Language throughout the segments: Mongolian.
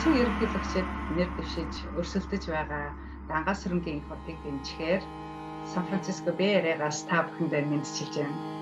улсын ерөнхийлөгчид нэр дэвшиж өрсөлдөж байгаа Дангаас сүрэнгийн эх хотыг дэмжихээр Сан Франциско Бэй Ариагаас та бүхэндээ мэдчилж байна.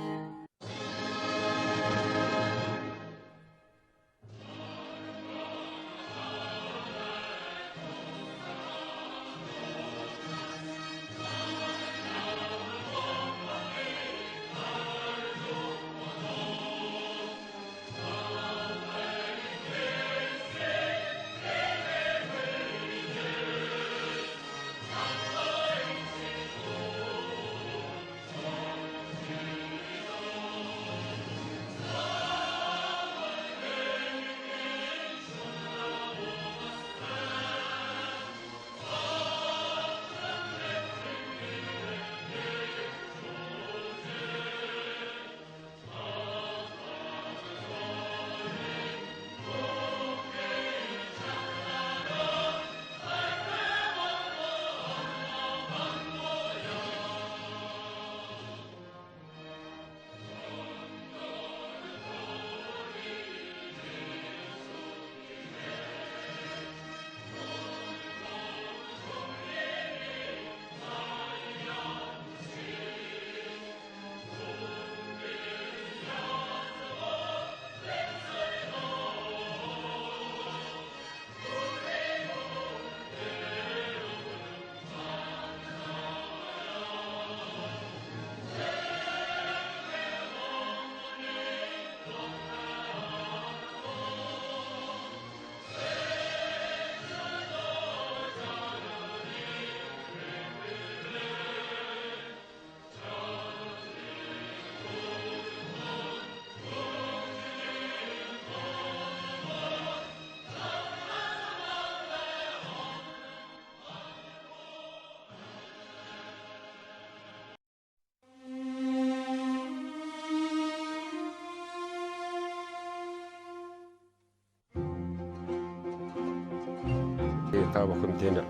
Та бүхэнд энэ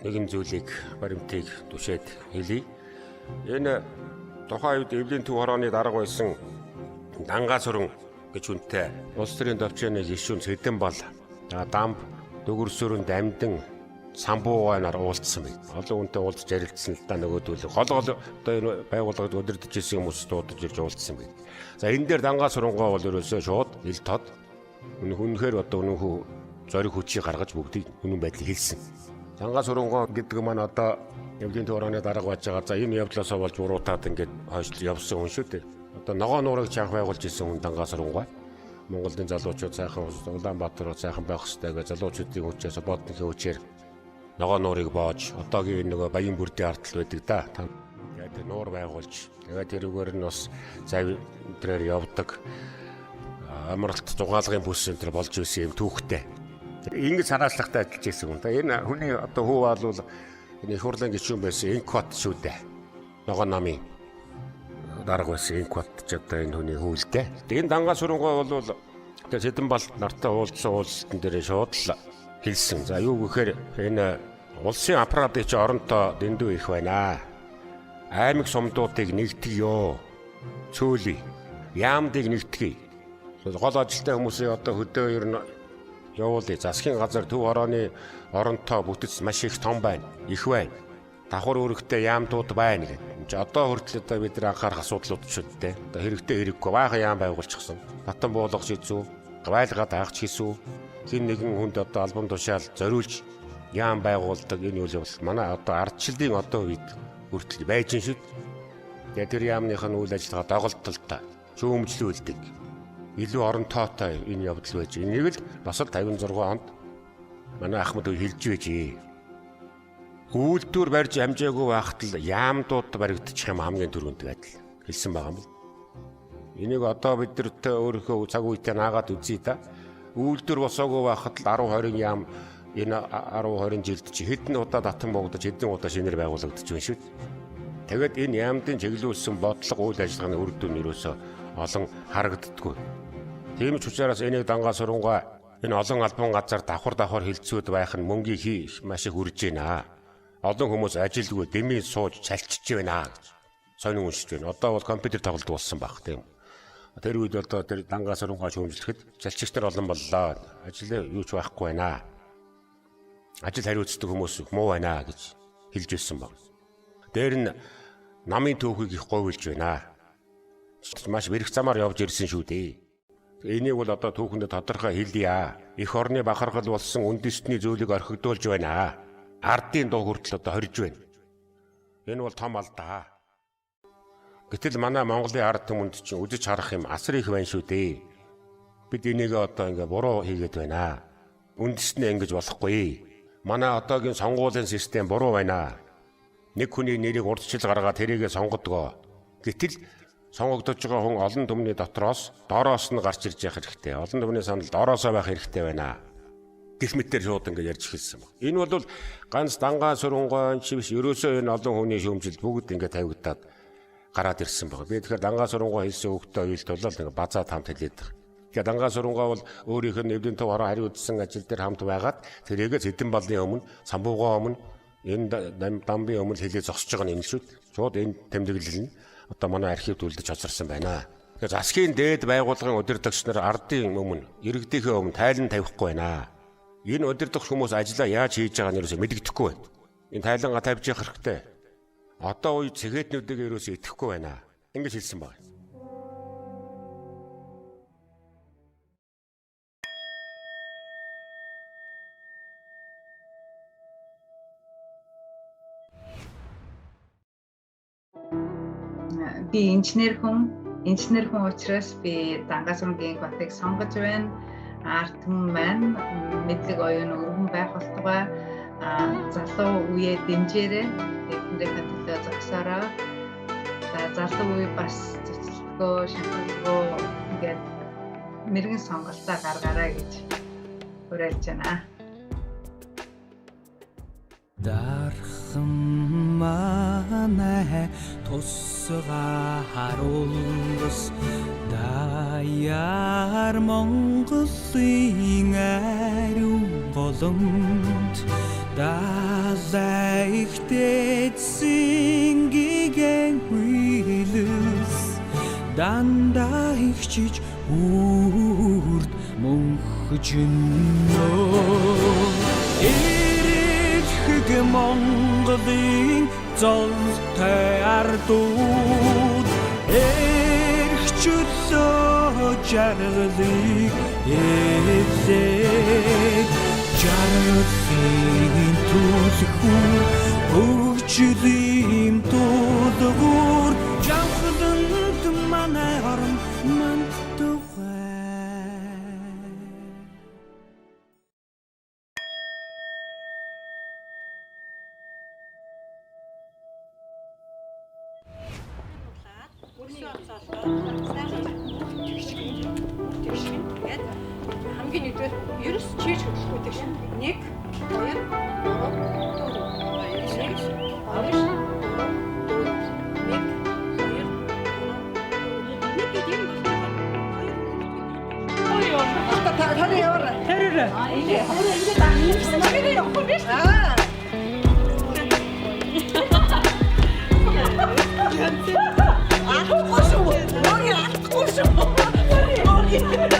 нэгэн зүйлийг баримтыг түшээд хэлье. Энэ тухайн үед Эвлийн төв хорооны дарга байсан Дангаас сүрэн гэж үнэтэй улс төрийн төвчөөний гишүүн Сэдэн бол дамб дөгөрсөрөнд амьдан самбуугайнаар уулзсан байна. Олон хүнтэй уулзж ярилцсан л да нөгөөдөл гол одоо энэ байгууллагад удирдах ирсэн хүмүүс дуудаж ирж уулзсан байна. За энэ дээр Дангаас сүрэнгоо бол ерөөсөө шууд ил тод үнэхээр одоо үнэхүү зориг хүчийг гаргаж бүгдийг үнэн байдлыг хэлсэн. Дангаас сүрэнгоо гэдэг маань одоо Эвлийн төв хорооны дарга байж байгаа. За энэ явдлаасаа болж буруутаад ингээд хойшлол явсан хүн шүү дээ. Одоо ногоо нуурыг чанх байгуулж исэн хүн Дангаас сүрэнгоо. Монголын залуучууд сайхан Улаанбаатар сайхан байх хэрэгтэй гэж залуучуудын хүчээс бодны хүчээр ногоо нуурыг боож одоогийн нөгөө баян бүрдийн ардтал байдаг да. Тэгээд нуур байгуулж тэгээд тэрүүгээр нь бас зав өдрөөр явдаг амралт зугаалгын бүс энэ болж ирсэн юм түүхтэй. Ингэж санаачлахтай ажиллаж ирсэн хүн. Энэ хүний одоо хүү бол энэ их хурлын гишүүн байсан Инкват шүү дээ. Ногоо намын дарга байсан Инкват ч одоо энэ хүний хүүлтэй. Энэ Дангаас сүрэнгоо бол тэгээд Сэдэн бол нартай уулзсан дээр шууд л хэлсэн. За юу гэхээр энэ улсын аппаратыг чи оронтой дэндүү их байна. Аймаг сумдуудыг нэгтгэё. Цөөлий. Яамдыг нэгтгэе. Гол ажилтай хүмүүсийн одоо хөдөө ер нь явуулъя. Засгийн газар төв хорооны оронтой бүтэц маш их том байна. Их байна. Давхар үүрэгтэй яамдууд байна гэдэг. Одоо хүртэл одоо бид нар анхаарах асуудлууд ч үдтэй. Одоо хэрэгтэй хэрэггүй баахан яам байгуулчихсан. Батан буулгах шийдвүү, гавайлгаа даах хийсүү. Хин нэгэн хүнд одоо албан тушаал зориулж яам байгуулдаг энэ үйл явдал манай одоо ардчлалын одоо үед хүртэл байж шүү. Тэгээд тэр яамных нь үйл ажиллагаа доголдолтой шүүмжлүүлдэг. Илүү оронтойтой энэ явдал байж. Энийг л бас л 56 онд манай Ахмад хэлж байжээ. Үйлдвэр барьж амжаагүй байхад л яамдууд баригдчих юм хамгийн түрүүнд адил хэлсэн байгаа юм. Энийг одоо бид нарт өөрийнхөө цаг үетэй наагаад үзье да. Үйлдвэр босоогүй байхад л 10 20 яам энэ 10 20 жилд чи хэдэн удаа татан богдож хэдэн удаа шинээр байгуулагдаж байна шүү. Тэгээд энэ яамдын чиглүүлсэн бодлого үйл ажиллагааны үр дүн ерөөсөө олон харагддаггүй. Тийм ч учраас энийг Дангаас сүрэнгоо энэ олон албан газар давхар хилцүүд байх нь мөнгөний хийх маш их үрж байна. Олон хүмүүс ажилгүй дэмий сууж чалчиж байна гэж сонин уншиж байна. Одоо бол компьютер тоглолт болсон баг тийм. Тэр үед одоо тэр дангаа сургуугаа шүүмжлэхэд залчигч нар олон боллоо. Ажил юу ч байхгүй байна. Ажил хариуцдаг хүмүүс муу байна гэж хэлж ирсэн баг. Дээр нь намын түүхийг их говьлж байна. Маш бэрх замаар явж ирсэн шүү дээ. Энийг бол одоо түүхэндээ тодорхой хэлье. Эх орны бахархал болсон үндэстний зүйлийг орхигдуулж байна. Ардын дуу хүртэл одоо хорж байна. Энэ бол том алдаа. Гэтэл манай Монголын ард түмэнд чинь үдэж харах юм асар их байна шүү дээ. Бид энийг одоо ингээ буруу хийгээд байна. Үндэснээ ингэж болохгүй. Манай одоогийн сонгуулийн систем буруу байна. Нэг хүний нэрийг урдчил гаргаад тэрийгэ сонгодгоо. Гэтэл сонгогдож байгаа хүн олон түмний дотроос доороос нь гарч ирж явах хэрэгтэй. Олон түмний саналд ороосоо байх хэрэгтэй байна. Гэх мэтээр шууд ингэ ярьж эхэлсэн баг. Энэ бол ганц дангаа сургуугаа чи биш ерөөсөө энэ олон хүний шүүмжилд бүгд ингэ тавигдаад гараад ирсэн баг. Би тэгэхээр дангаа сургуугаа хийсэн хөвгтөө оюулт болол ингэ базаа хамт хэлээд байгаа. Тэгэхээр дангаа сургуугаа бол өөрийнх нь эвдэн төв хараа хариуцсан ажил дээр хамт байгаад тэрийгэ Сэдэн балны өмнө, Самбуугаа өмнө энэ дамбын өмнө хэлээ зогсож байгаа нь энэ шүү. Шууд энэ тэмдэглэл нь одоо манай архивд үлдэж хоцорсон байна. Тэгэхээр засгийн дээд байгууллагын удирдагч нар ардын өмнө, иргэдийнхээ өмнө тайлан тавихгүй байна. Энэ удирдах хүмүүс ажиллаа яаж хийж байгааг нь ерөөсөө мэддэхгүй байна. Энэ тайлангаа тавьж явах хэрэгтэй. Одоо үе цэгээднүүдийг ерөөсөө итгэхгүй байна. Ингэж хэлсэн байна. Би инженер хүн учраас би дангаа сургуугийн батыг сонгож байна. Ард түмэн маань мэдлэг оюун өргөн байх болтугай залуу үеэ дэмжээрэй. Тэндээ хатгалаа зогсоороо. За залуу үе бас цэцэлтгөө, шахалгөө ингээд мэрэгэн сонголтоо гаргаарай гэж уриалж байна. Дархан манай тусгаа харуулс даяар Монголын ариун голомт даалайхтэйсэн гигэн хүлэс дандаа ихчиж үрд мөнхжинөө Монголын золтой ардууд эрхчлөө жаргалыг эзээ жаргалын түлхүүр хөгжлийн тулгуур жанхланд манай орн мантугай хамгийн нэгдүгээр ерөөс чийж хөдлөхгүй гэж 1 2 3 4